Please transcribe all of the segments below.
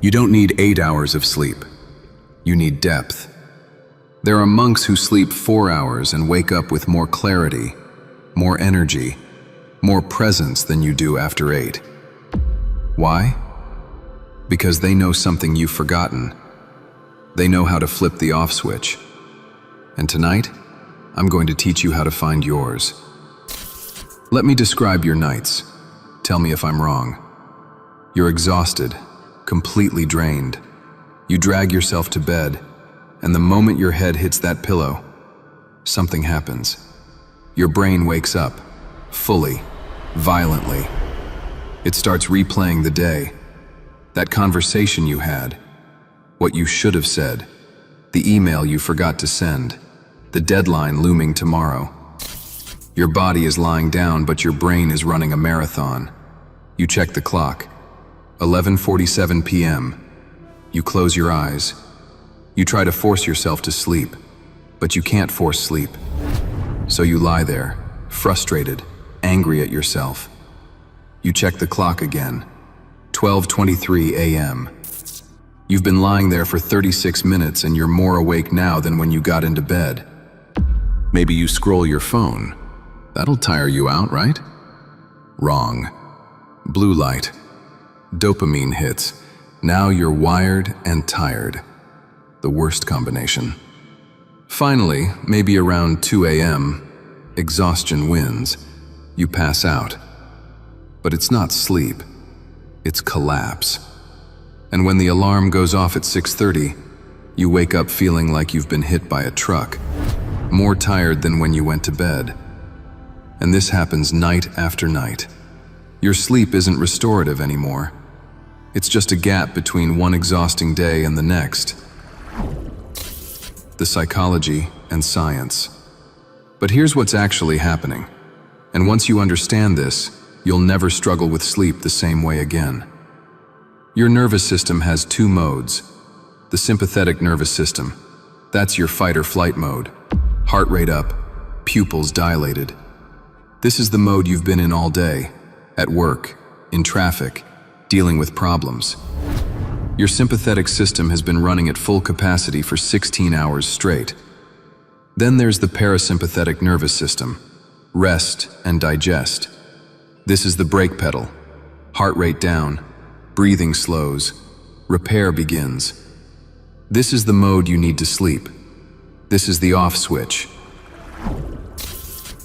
You don't need 8 hours of sleep. You need depth. There are monks who sleep 4 hours and wake up with more clarity, more energy, more presence than you do after 8. Why? Because they know something you've forgotten. They know how to flip the off switch. And tonight, I'm going to teach you how to find yours. Let me describe your nights. Tell me if I'm wrong. You're exhausted, completely drained. You drag yourself to bed, and the moment your head hits that pillow, something happens. Your brain wakes up, fully, violently. It starts replaying the day, that conversation you had, what you should have said, the email you forgot to send, the deadline looming tomorrow. Your body is lying down, but your brain is running a marathon. You check the clock. 11:47 p.m. You close your eyes. You try to force yourself to sleep, but you can't force sleep. So you lie there, frustrated, angry at yourself. You check the clock again. 12:23 a.m. You've been lying there for 36 minutes and you're more awake now than when you got into bed. Maybe you scroll your phone. That'll tire you out, right? Wrong. Blue light. Dopamine hits. Now you're wired and tired. The worst combination. Finally, maybe around 2 a.m., exhaustion wins. You pass out. But it's not sleep. It's collapse. And when the alarm goes off at 6:30, you wake up feeling like you've been hit by a truck, more tired than when you went to bed. And this happens night after night. Your sleep isn't restorative anymore. It's just a gap between one exhausting day and the next. The psychology and science. But here's what's actually happening. And once you understand this, you'll never struggle with sleep the same way again. Your nervous system has two modes. The sympathetic nervous system, that's your fight or flight mode. Heart rate up, pupils dilated. This is the mode you've been in all day, at work, in traffic, dealing with problems. Your sympathetic system has been running at full capacity for 16 hours straight. Then there's the parasympathetic nervous system, rest and digest. This is the brake pedal. Heart rate down, breathing slows, repair begins. This is the mode you need to sleep. This is the off switch.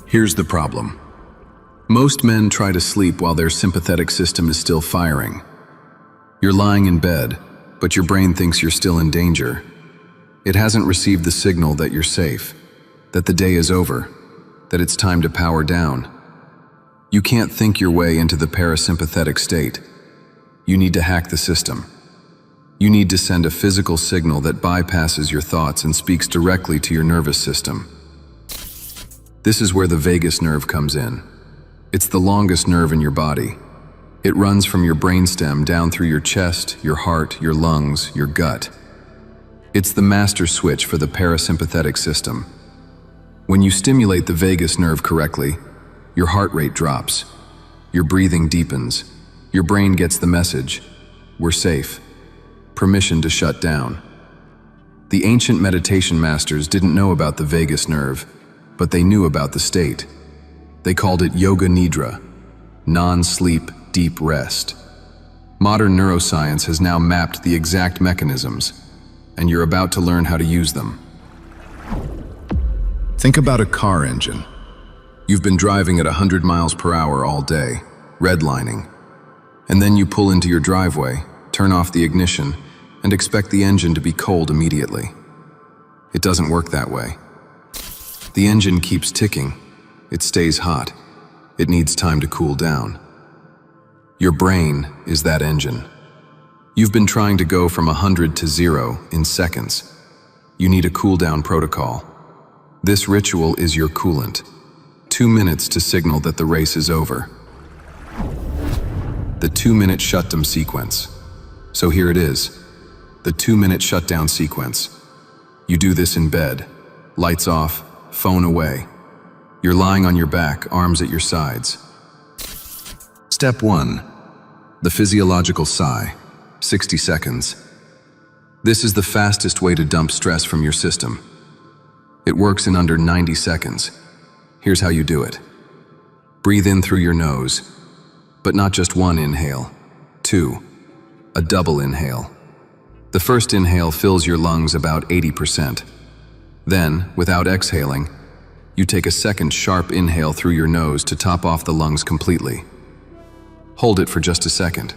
Here's the problem. Most men try to sleep while their sympathetic system is still firing. You're lying in bed, but your brain thinks you're still in danger. It hasn't received the signal that you're safe, that the day is over, that it's time to power down. You can't think your way into the parasympathetic state. You need to hack the system. You need to send a physical signal that bypasses your thoughts and speaks directly to your nervous system. This is where the vagus nerve comes in. It's the longest nerve in your body. It runs from your brainstem down through your chest, your heart, your lungs, your gut. It's the master switch for the parasympathetic system. When you stimulate the vagus nerve correctly, your heart rate drops, your breathing deepens, your brain gets the message, we're safe, permission to shut down. The ancient meditation masters didn't know about the vagus nerve, but they knew about the state. They called it yoga nidra, non-sleep, deep rest. Modern neuroscience has now mapped the exact mechanisms, and you're about to learn how to use them. Think about a car engine. You've been driving at 100 miles per hour all day, redlining, and then you pull into your driveway, turn off the ignition, and expect the engine to be cold immediately. It doesn't work that way. The engine keeps ticking. It stays hot. It needs time to cool down. Your brain is that engine. You've been trying to go from 100 to 0 in seconds. You need a cool down protocol. This ritual is your coolant. 2 minutes to signal that the race is over. The 2-minute shutdown sequence. So here it is, the 2-minute shutdown sequence. You do this in bed, lights off, phone away. You're lying on your back, arms at your sides. Step 1. The physiological sigh. 60 seconds. This is the fastest way to dump stress from your system. It works in under 90 seconds. Here's how you do it. Breathe in through your nose, but not just one inhale. 2. A double inhale. The first inhale fills your lungs about 80%. Then, without exhaling, you take a second sharp inhale through your nose to top off the lungs completely. Hold it for just a second.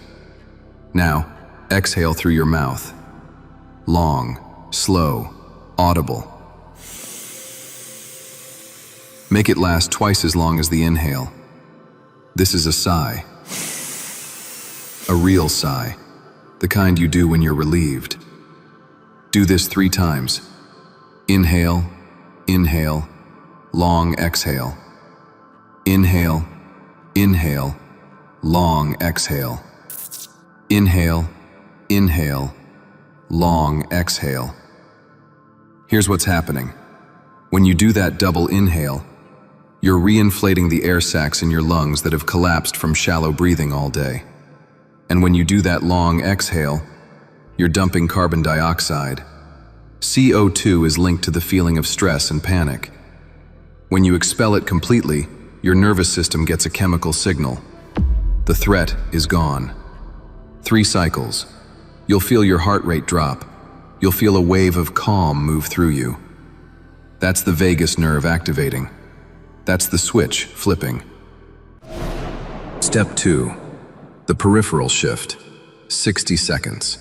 Now, exhale through your mouth. Long, slow, audible. Make it last twice as long as the inhale. This is a sigh. A real sigh, the kind you do when you're relieved. Do this 3 times. Inhale, inhale, long exhale. Inhale, inhale, long exhale. Inhale, inhale, long exhale. Here's what's happening. When you do that double inhale, you're reinflating the air sacs in your lungs that have collapsed from shallow breathing all day. And when you do that long exhale, you're dumping carbon dioxide. CO2 is linked to the feeling of stress and panic. When you expel it completely, your nervous system gets a chemical signal. The threat is gone. 3 cycles. You'll feel your heart rate drop. You'll feel a wave of calm move through you. That's the vagus nerve activating. That's the switch flipping. Step 2. The peripheral shift. 60 seconds.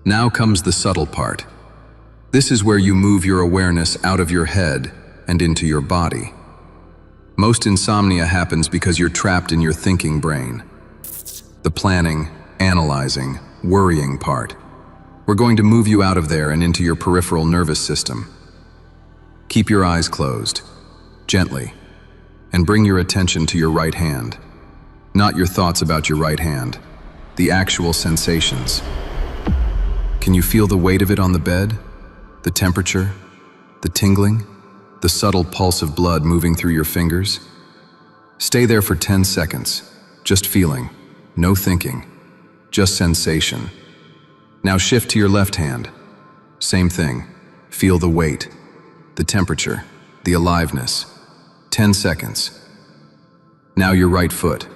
Now comes the subtle part. This is where you move your awareness out of your head and into your body. Most insomnia happens because you're trapped in your thinking brain. The planning, analyzing, worrying part. We're going to move you out of there and into your peripheral nervous system. Keep your eyes closed, gently, and bring your attention to your right hand. Not your thoughts about your right hand, the actual sensations. Can you feel the weight of it on the bed? The temperature? The tingling? The subtle pulse of blood moving through your fingers? Stay there for 10 seconds, just feeling, no thinking, just sensation. Now shift to your left hand. Same thing, feel the weight, the temperature, the aliveness. 10 seconds. Now your right foot.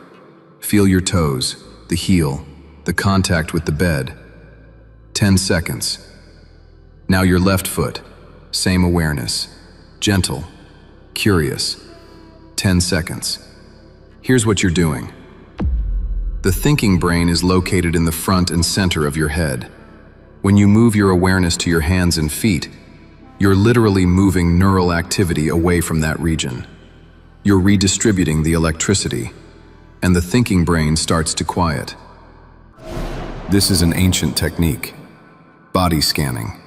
Feel your toes, the heel, the contact with the bed. 10 seconds. Now your left foot. Same awareness. Gentle, curious. 10 seconds. Here's what you're doing. The thinking brain is located in the front and center of your head. When you move your awareness to your hands and feet, you're literally moving neural activity away from that region. You're redistributing the electricity, and the thinking brain starts to quiet. This is an ancient technique, body scanning.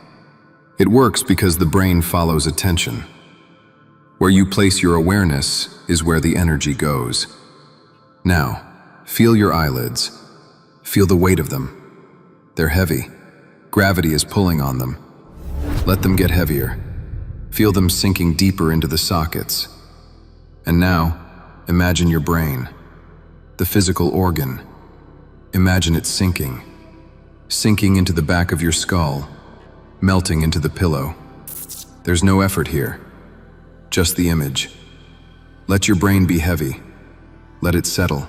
It works because the brain follows attention. Where you place your awareness is where the energy goes. Now, feel your eyelids. Feel the weight of them. They're heavy. Gravity is pulling on them. Let them get heavier. Feel them sinking deeper into the sockets. And now, imagine your brain, the physical organ. Imagine it sinking into the back of your skull, melting into the pillow. There's no effort here, just the image. Let your brain be heavy. Let it settle.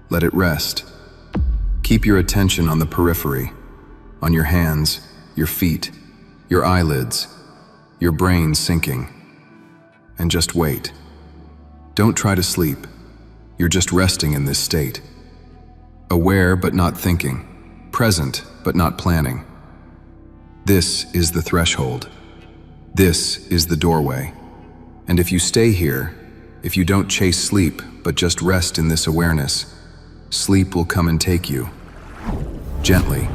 Let it rest. Keep your attention on the periphery, on your hands, your feet, your eyelids, your brain sinking. And just wait. Don't try to sleep. You're just resting in this state. Aware but not thinking. Present but not planning. This is the threshold. This is the doorway. And if you stay here, if you don't chase sleep but just rest in this awareness, sleep will come and take you. Gently,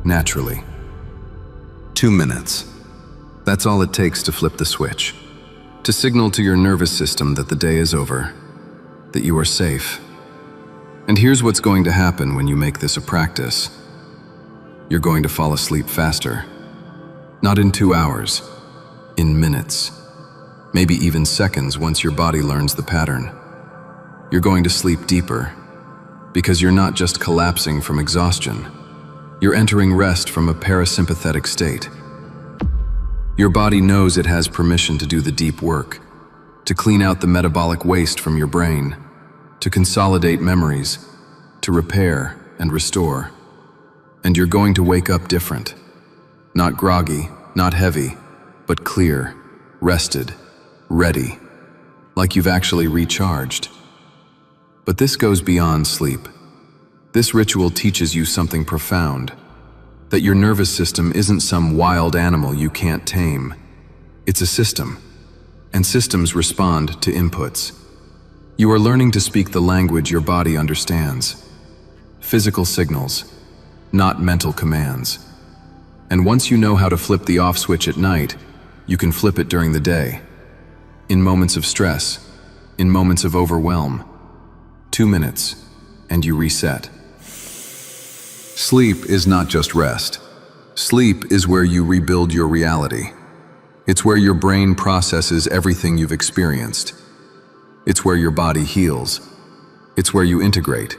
naturally. 2 minutes. That's all it takes to flip the switch. To signal to your nervous system that the day is over, that you are safe. And here's what's going to happen when you make this a practice. You're going to fall asleep faster. Not in 2 hours, in minutes. Maybe even seconds once your body learns the pattern. You're going to sleep deeper, because you're not just collapsing from exhaustion, You're entering rest from a parasympathetic state. Your body knows it has permission to do the deep work, to clean out the metabolic waste from your brain, to consolidate memories, to repair and restore. And you're going to wake up different. Not groggy, not heavy, but clear, rested, ready, like you've actually recharged. But this goes beyond sleep. This ritual teaches you something profound, that your nervous system isn't some wild animal you can't tame. It's a system, and systems respond to inputs. You are learning to speak the language your body understands. Physical signals, not mental commands. And once you know how to flip the off switch at night, you can flip it during the day. In moments of stress, in moments of overwhelm. 2 minutes, and you reset. Sleep is not just rest. Sleep is where you rebuild your reality. It's where your brain processes everything you've experienced. It's where your body heals. It's where you integrate.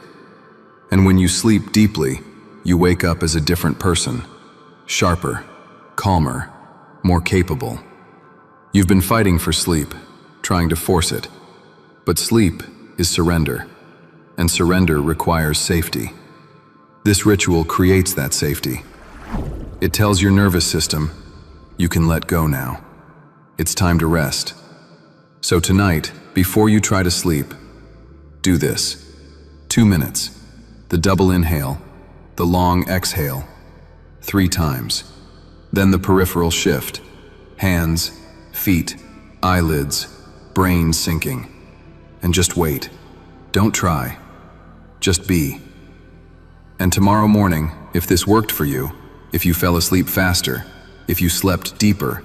And when you sleep deeply, you wake up as a different person. Sharper, calmer, more capable. You've been fighting for sleep, trying to force it. But sleep is surrender, and surrender requires safety. This ritual creates that safety. It tells your nervous system, you can let go now. It's time to rest. So tonight, before you try to sleep, do this. 2 minutes. The double inhale, the long exhale. 3 times. Then the peripheral shift. Hands, feet, eyelids, brain sinking. And just wait. Don't try. Just be. And tomorrow morning, if this worked for you, if you fell asleep faster, if you slept deeper,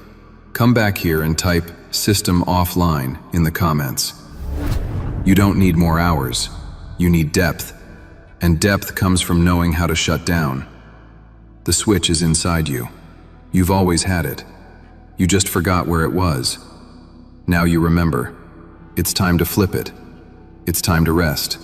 come back here and type "system offline" in the comments. You don't need more hours. You need depth. And depth comes from knowing how to shut down. The switch is inside you. You've always had it. You just forgot where it was. Now you remember. It's time to flip it. It's time to rest.